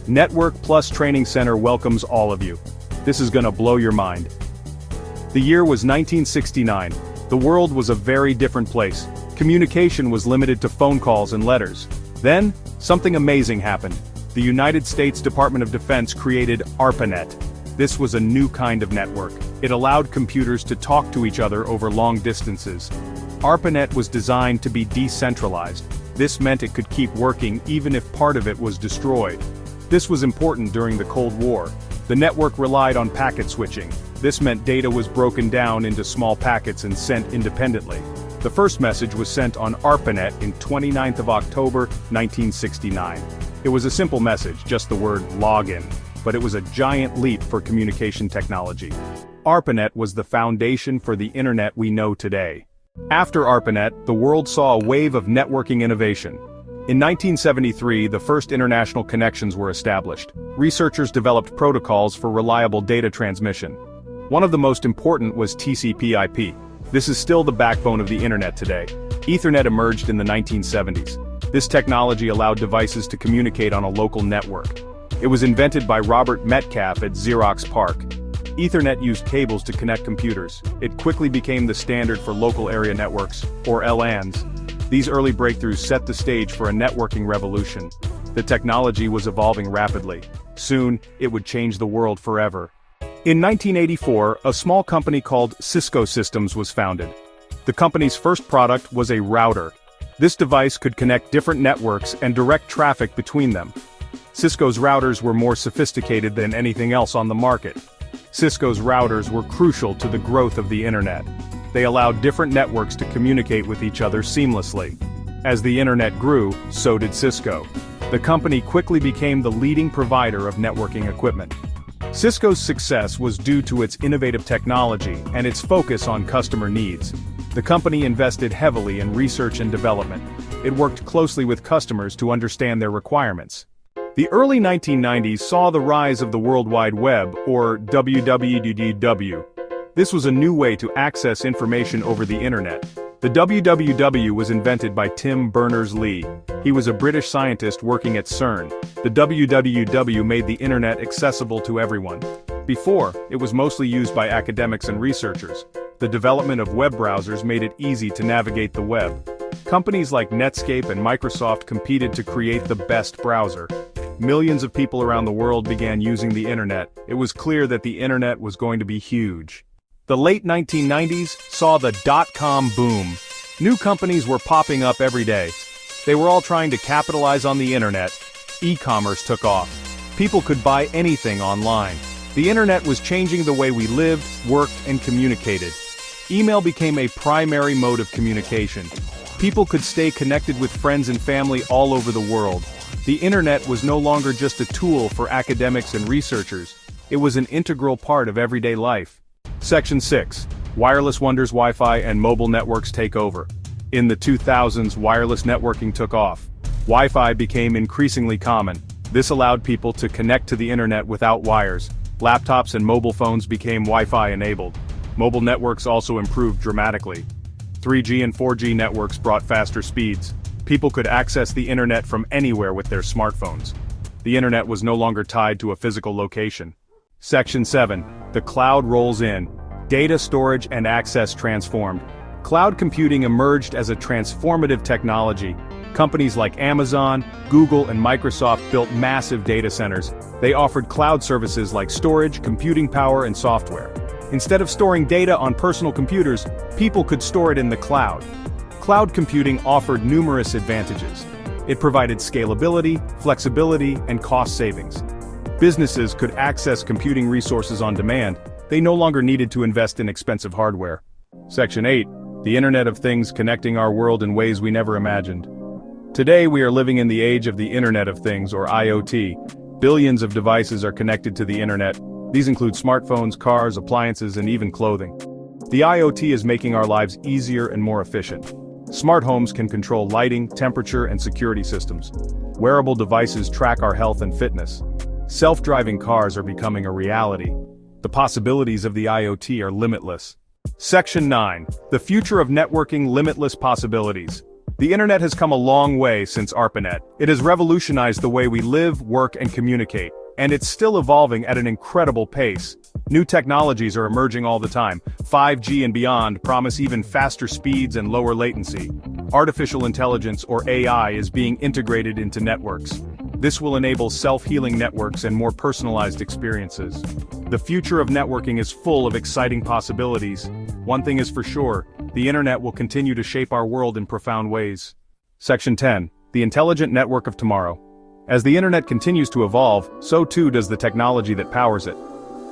Network Plus Training Center welcomes all of you. This is gonna blow your mind. The year was 1969. The world was a very different place. Communication was limited to phone calls and letters. Then, something amazing happened. The United States Department of Defense created ARPANET. This was a new kind of network. It allowed computers to talk to each other over long distances. ARPANET was designed to be decentralized. This meant it could keep working even if part of it was destroyed. This was important during the Cold War. The network relied on packet switching. This meant data was broken down into small packets and sent independently. The first message was sent on ARPANET in 29th of October, 1969. It was a simple message, just the word login, but it was a giant leap for communication technology. ARPANET was the foundation for the internet we know today. After ARPANET, the world saw a wave of networking innovation. In 1973, the first international connections were established. Researchers developed protocols for reliable data transmission. One of the most important was TCP/IP. This is still the backbone of the internet today. Ethernet emerged in the 1970s. This technology allowed devices to communicate on a local network. It was invented by Robert Metcalfe at Xerox PARC. Ethernet used cables to connect computers. It quickly became the standard for local area networks, or LANs. These early breakthroughs set the stage for a networking revolution. The technology was evolving rapidly. Soon, it would change the world forever. In 1984, a small company called Cisco Systems was founded. The company's first product was a router. This device could connect different networks and direct traffic between them. Cisco's routers were more sophisticated than anything else on the market. Cisco's routers were crucial to the growth of the internet. They allowed different networks to communicate with each other seamlessly. As the internet grew, so did Cisco. The company quickly became the leading provider of networking equipment. Cisco's success was due to its innovative technology and its focus on customer needs. The company invested heavily in research and development. It worked closely with customers to understand their requirements. The early 1990s saw the rise of the World Wide Web, or WWW. This was a new way to access information over the internet. The WWW was invented by Tim Berners-Lee. He was a British scientist working at CERN. The WWW made the internet accessible to everyone. Before, it was mostly used by academics and researchers. The development of web browsers made it easy to navigate the web. Companies like Netscape and Microsoft competed to create the best browser. Millions of people around the world began using the internet. It was clear that the internet was going to be huge. The late 1990s saw the dot-com boom. New companies were popping up every day. They were all trying to capitalize on the internet. E-commerce took off. People could buy anything online. The internet was changing the way we lived, worked, and communicated. Email became a primary mode of communication. People could stay connected with friends and family all over the world. The internet was no longer just a tool for academics and researchers. It was an integral part of everyday life. Section 6. Wireless wonders. Wi-Fi and mobile networks take over. In the 2000s, wireless networking took off. Wi-Fi became increasingly common. This allowed people to connect to the internet without wires. Laptops and mobile phones became Wi-Fi enabled. Mobile networks also improved dramatically. 3G and 4G networks brought faster speeds. People could access the internet from anywhere with their smartphones. The internet was no longer tied to a physical location. Section 7. The cloud rolls in. Data storage and access transformed. Cloud computing emerged as a transformative technology. Companies like Amazon, Google, and Microsoft built massive data centers. They offered cloud services like storage, computing power, and software. Instead of storing data on personal computers, people could store it in the cloud. Cloud computing offered numerous advantages. It provided scalability, flexibility, and cost savings. Businesses could access computing resources on demand. They no longer needed to invest in expensive hardware. Section 8. The Internet of Things connecting our world in ways we never imagined. Today we are living in the age of the Internet of Things, or IoT. Billions of devices are connected to the internet. These include smartphones, cars, appliances, and even clothing. The IoT is making our lives easier and more efficient. Smart homes can control lighting, temperature, and security systems. Wearable devices track our health and fitness. Self-driving cars are becoming a reality. The possibilities of the IoT are limitless. Section 9. The future of networking. Limitless possibilities. The internet has come a long way since ARPANET. It has revolutionized the way we live, work, and communicate, and it's still evolving at an incredible pace. New technologies are emerging all the time. 5G and beyond promise even faster speeds and lower latency. Artificial intelligence, or AI, is being integrated into networks. This will enable self-healing networks and more personalized experiences. The future of networking is full of exciting possibilities. One thing is for sure, the internet will continue to shape our world in profound ways. Section 10. The Intelligent Network of Tomorrow. As the internet continues to evolve, so too does the technology that powers it.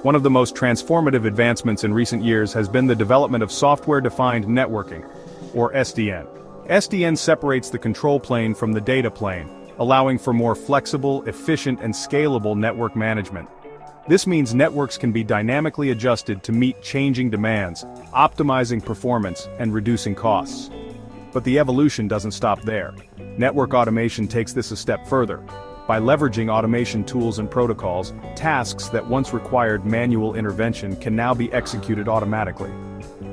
One of the most transformative advancements in recent years has been the development of software-defined networking, or SDN. SDN separates the control plane from the data plane, allowing for more flexible, efficient, and scalable network management. This means networks can be dynamically adjusted to meet changing demands, optimizing performance, and reducing costs. But the evolution doesn't stop there. Network automation takes this a step further. By leveraging automation tools and protocols, tasks that once required manual intervention can now be executed automatically.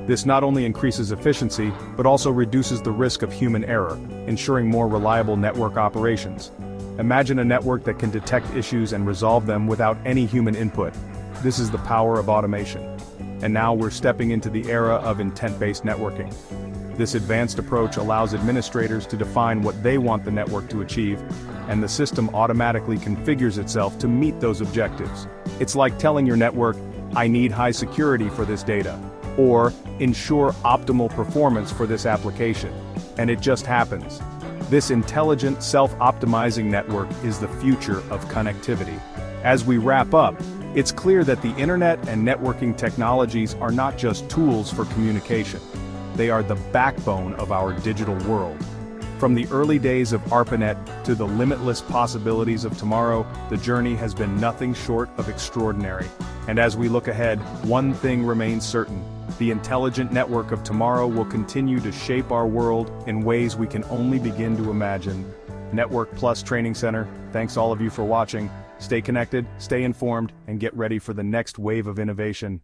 This not only increases efficiency, but also reduces the risk of human error, ensuring more reliable network operations. Imagine a network that can detect issues and resolve them without any human input. This is the power of automation. And now we're stepping into the era of intent-based networking. This advanced approach allows administrators to define what they want the network to achieve, and the system automatically configures itself to meet those objectives. It's like telling your network, "I need high security for this data," or "ensure optimal performance for this application." And it just happens. This intelligent, self-optimizing network is the future of connectivity. As we wrap up, it's clear that the internet and networking technologies are not just tools for communication. They are the backbone of our digital world. From the early days of ARPANET to the limitless possibilities of tomorrow, the journey has been nothing short of extraordinary. And as we look ahead, one thing remains certain: the intelligent network of tomorrow will continue to shape our world in ways we can only begin to imagine. Network Plus Training Center, thanks all of you for watching. Stay connected, stay informed, and get ready for the next wave of innovation.